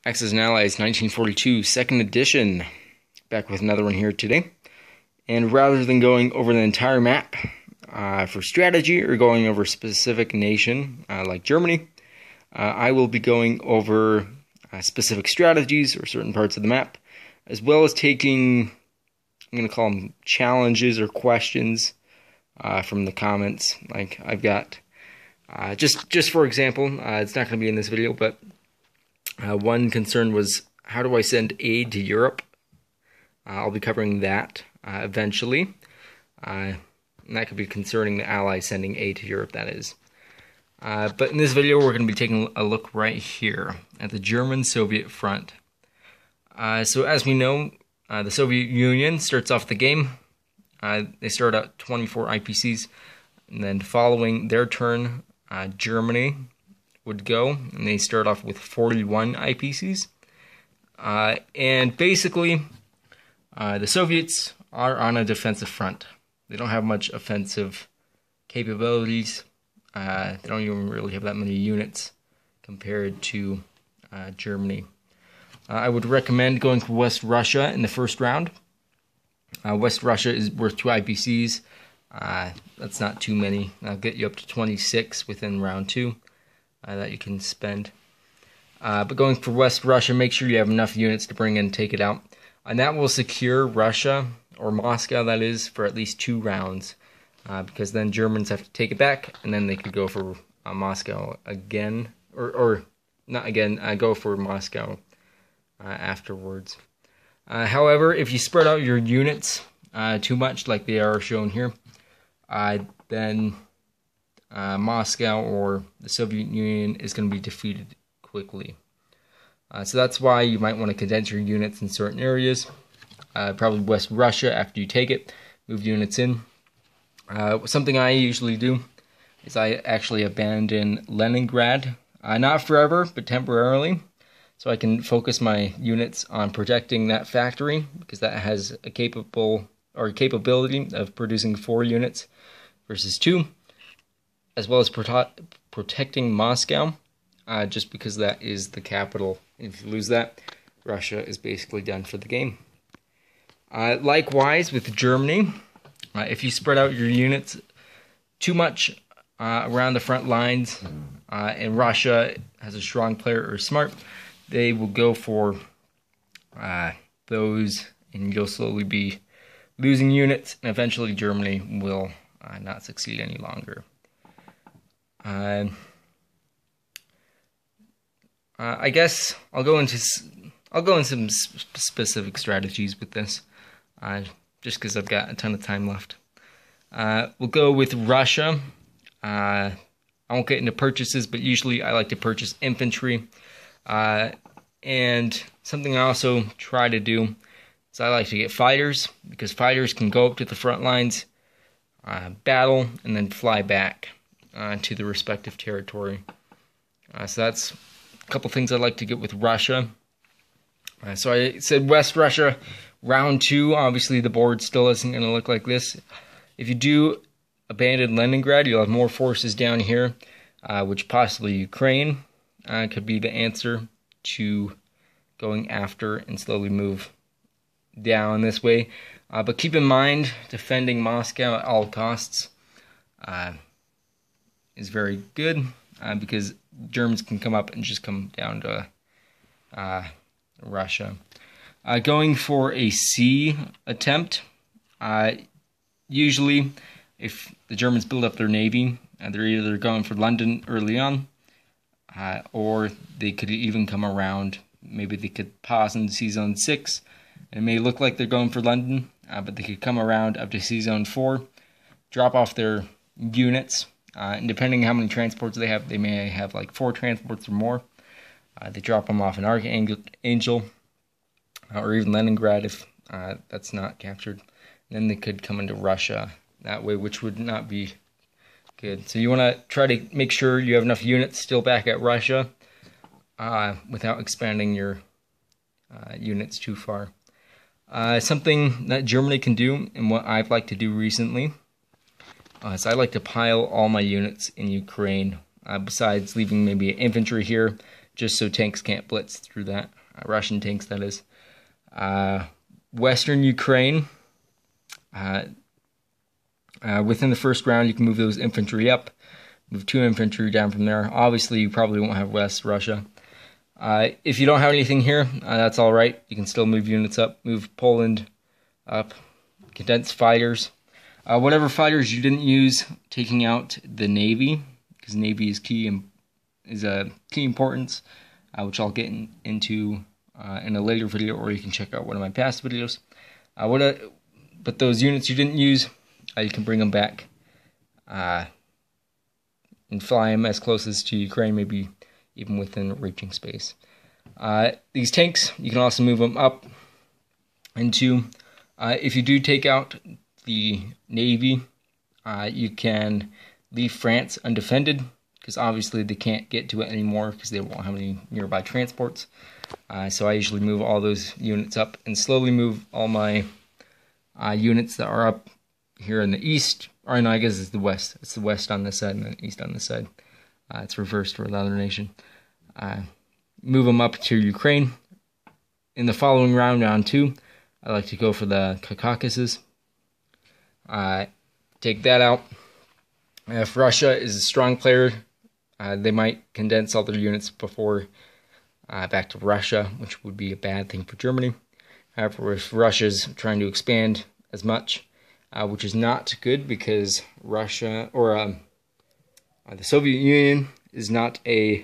Axis and Allies 1942, second edition. Back with another one here today. And rather than going over the entire map for strategy or going over a specific nation like Germany, I will be going over specific strategies or certain parts of the map, as well as taking, I'm going to call them challenges or questions from the comments. Like I've got, just for example, it's not going to be in this video, but one concern was, how do I send aid to Europe? I'll be covering that eventually. And that could be concerning the Allies sending aid to Europe, that is. But in this video, we're going to be taking a look right here at the German-Soviet front. So as we know, the Soviet Union starts off the game. They start out 24 IPCs, and then following their turn, Germany would go, and they start off with 41 IPCs. And basically, the Soviets are on a defensive front. They don't have much offensive capabilities. They don't even really have that many units compared to Germany. I would recommend going for West Russia in the first round. West Russia is worth 2 IPCs. That's not too many. That'll get you up to 26 within round 2 that you can spend. But going for West Russia, make sure you have enough units to bring in and take it out. And that will secure Russia, or Moscow that is, for at least 2 rounds. Because then Germans have to take it back, and then they could go for Moscow again. Or not again, go for Moscow afterwards. However, if you spread out your units too much, like they are shown here, then Moscow or the Soviet Union is going to be defeated quickly. So that's why you might want to condense your units in certain areas. Probably West Russia after you take it, move units in. Something I usually do is I actually abandon Leningrad, not forever, but temporarily, so I can focus my units on protecting that factory, because that has a capability of producing 4 units versus 2, as well as protecting Moscow, just because that is the capital. If you lose that, Russia is basically done for the game. Likewise with Germany, if you spread out your units too much around the front lines, and Russia has a strong player or smart, they will go for those, and you'll slowly be losing units, and eventually Germany will not succeed any longer. I guess I'll go into some specific strategies with this, just because I've got a ton of time left. We'll go with Russia. I won't get into purchases, but usually I like to purchase infantry. And something I also try to do is I like to get fighters, because fighters can go up to the front lines, battle, and then fly back to the respective territory. So that's a couple things I like to get with Russia. So I said West Russia, round 2. Obviously the board still isn't going to look like this. If you do abandon Leningrad, you'll have more forces down here, which possibly Ukraine could be the answer to going after and slowly move down this way. But keep in mind, defending Moscow at all costs is very good, because Germans can come up and just come down to Russia. Going for a sea attempt, usually if the Germans build up their navy, they're either going for London early on, or they could even come around. Maybe they could pause in Sea Zone 6, and it may look like they're going for London, but they could come around up to Sea Zone 4, drop off their units, and depending on how many transports they have, they may have like 4 transports or more. They drop them off in Archangel, or even Leningrad if that's not captured. And then they could come into Russia that way, which would not be good. So you want to try to make sure you have enough units still back at Russia without expanding your units too far. Something that Germany can do, and what I've liked to do recently, is I like to pile all my units in Ukraine, besides leaving maybe infantry here just so tanks can't blitz through that. Russian tanks, that is. Western Ukraine. Within the first round, you can move those infantry up. Move 2 infantry down from there. Obviously, you probably won't have West Russia. If you don't have anything here, that's all right. You can still move units up. Move Poland up. Condense fighters. Whatever fighters you didn't use, taking out the Navy, because Navy is key and is a key importance, which I'll get into in a later video, or you can check out one of my past videos. But those units you didn't use, you can bring them back and fly them as close as to Ukraine, maybe even within reaching space. These tanks, you can also move them up into. If you do take out the Navy, you can leave France undefended, because obviously they can't get to it anymore because they won't have any nearby transports. So I usually move all those units up and slowly move all my units that are up here in the east. Or no, I guess it's the west. It's the west on this side and the east on this side. It's reversed for the other nation. Move them up to Ukraine. In the following round, round 2, I like to go for the Caucasus. Take that out. If Russia is a strong player, they might condense all their units before back to Russia, which would be a bad thing for Germany. However, if Russia's trying to expand as much, which is not good because Russia or the Soviet Union is not a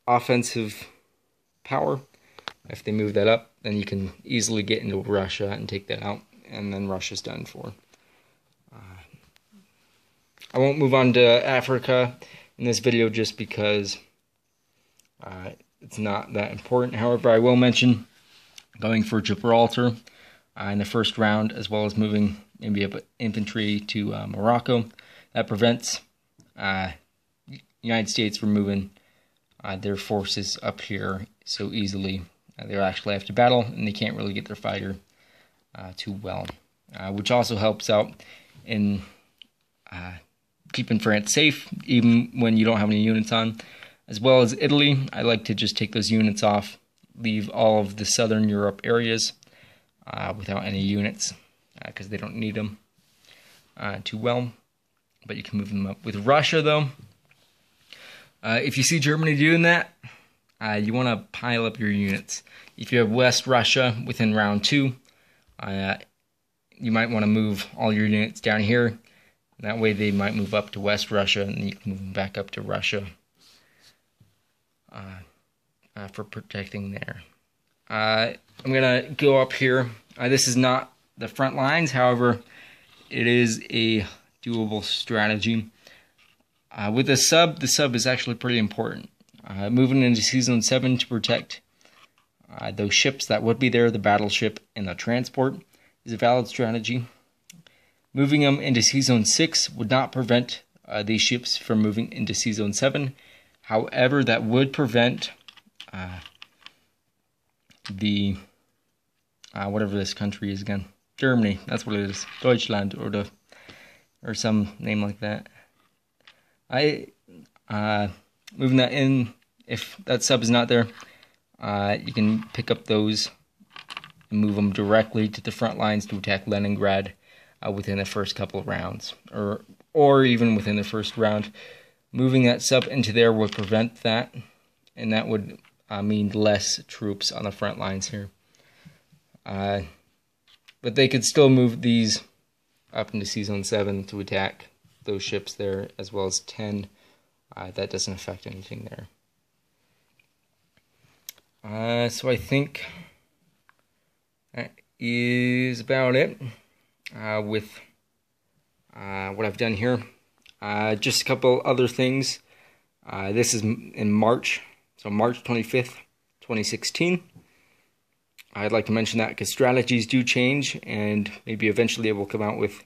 offensive power. If they move that up, then you can easily get into Russia and take that out, and then Russia's done for. I won't move on to Africa in this video just because it's not that important. However, I will mention going for Gibraltar in the first round, as well as moving maybe up infantry to Morocco. That prevents United States from moving their forces up here so easily. They'll actually have to battle, and they can't really get their fighter too well, which also helps out in keeping France safe, even when you don't have any units on. As well as Italy, I like to just take those units off, leave all of the southern Europe areas without any units, because they don't need them too well. But you can move them up. With Russia, though, if you see Germany doing that, you want to pile up your units. If you have West Russia within round 2, you might want to move all your units down here. That way they might move up to West Russia, and you can move them back up to Russia for protecting there. I'm going to go up here. This is not the front lines, however, it is a doable strategy. With the sub is actually pretty important. Moving into Season 7 to protect those ships that would be there, the battleship and the transport, is a valid strategy. Moving them into Season 6 would not prevent these ships from moving into Season 7. However, that would prevent the whatever this country is again, Germany. That's what it is, Deutschland, or some name like that. Moving that in, if that sub is not there, you can pick up those and move them directly to the front lines to attack Leningrad within the first couple of rounds, or even within the first round. Moving that sub into there would prevent that, and that would mean less troops on the front lines here. But they could still move these up into Season 7 to attack those ships there, as well as 10. That doesn't affect anything there. So I think that is about it with what I've done here. Just a couple other things. This is in March, so March 25th, 2016. I'd like to mention that because strategies do change, and maybe eventually it will come out with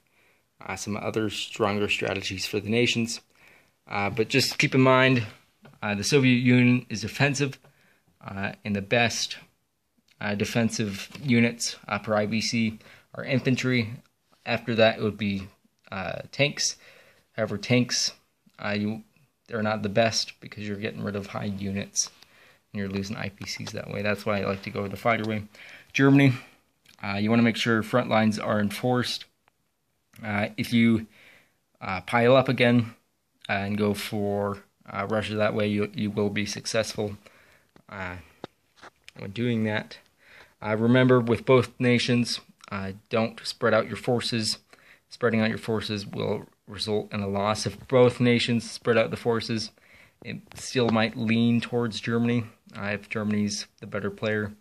some other stronger strategies for the nations. But just keep in mind, the Soviet Union is offensive, and the best defensive units per IBC are infantry. After that, it would be tanks. However, tanks, you they're not the best because you're getting rid of high units and you're losing IPCs that way. That's why I like to go the fighter way. Germany, you want to make sure front lines are enforced. If you pile up again and go for Russia that way, you will be successful when doing that. Remember, with both nations, don't spread out your forces. Spreading out your forces will result in a loss. If both nations spread out the forces, it still might lean towards Germany if Germany's the better player.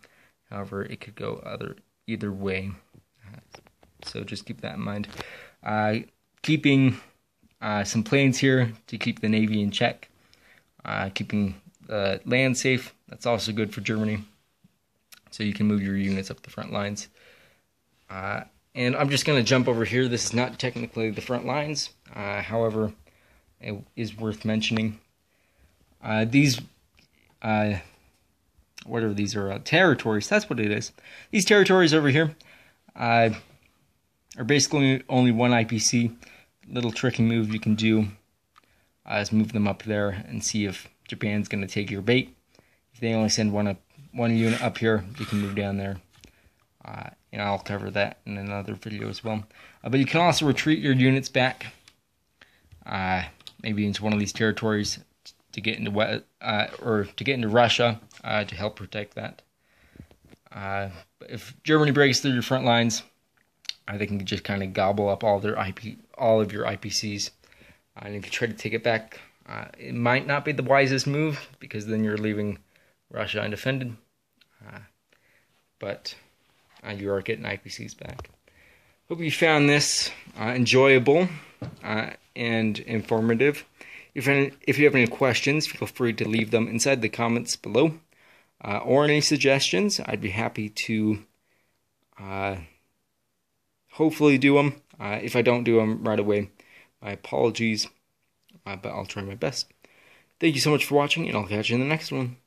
However, it could go either way. So just keep that in mind. Keeping some planes here to keep the Navy in check. Keeping the land safe. That's also good for Germany. So you can move your units up the front lines. And I'm just going to jump over here. This is not technically the front lines. However, it is worth mentioning. These, whatever these are, territories. That's what it is. These territories over here are basically only one IPC. Little tricky move you can do is move them up there and see if Japan's going to take your bait. If they only send one unit up here, you can move down there. And I'll cover that in another video as well. But you can also retreat your units back, maybe into one of these territories to get into Russia to help protect that. But if Germany breaks through your front lines, they can just kind of gobble up all of your IPCs. And if you try to take it back, it might not be the wisest move because then you're leaving Russia undefended. But you are getting IPCs back. Hope you found this enjoyable and informative. If you have any questions, feel free to leave them inside the comments below. Or any suggestions, I'd be happy to hopefully do them. If I don't do them right away, my apologies, but I'll try my best. Thank you so much for watching, and I'll catch you in the next one.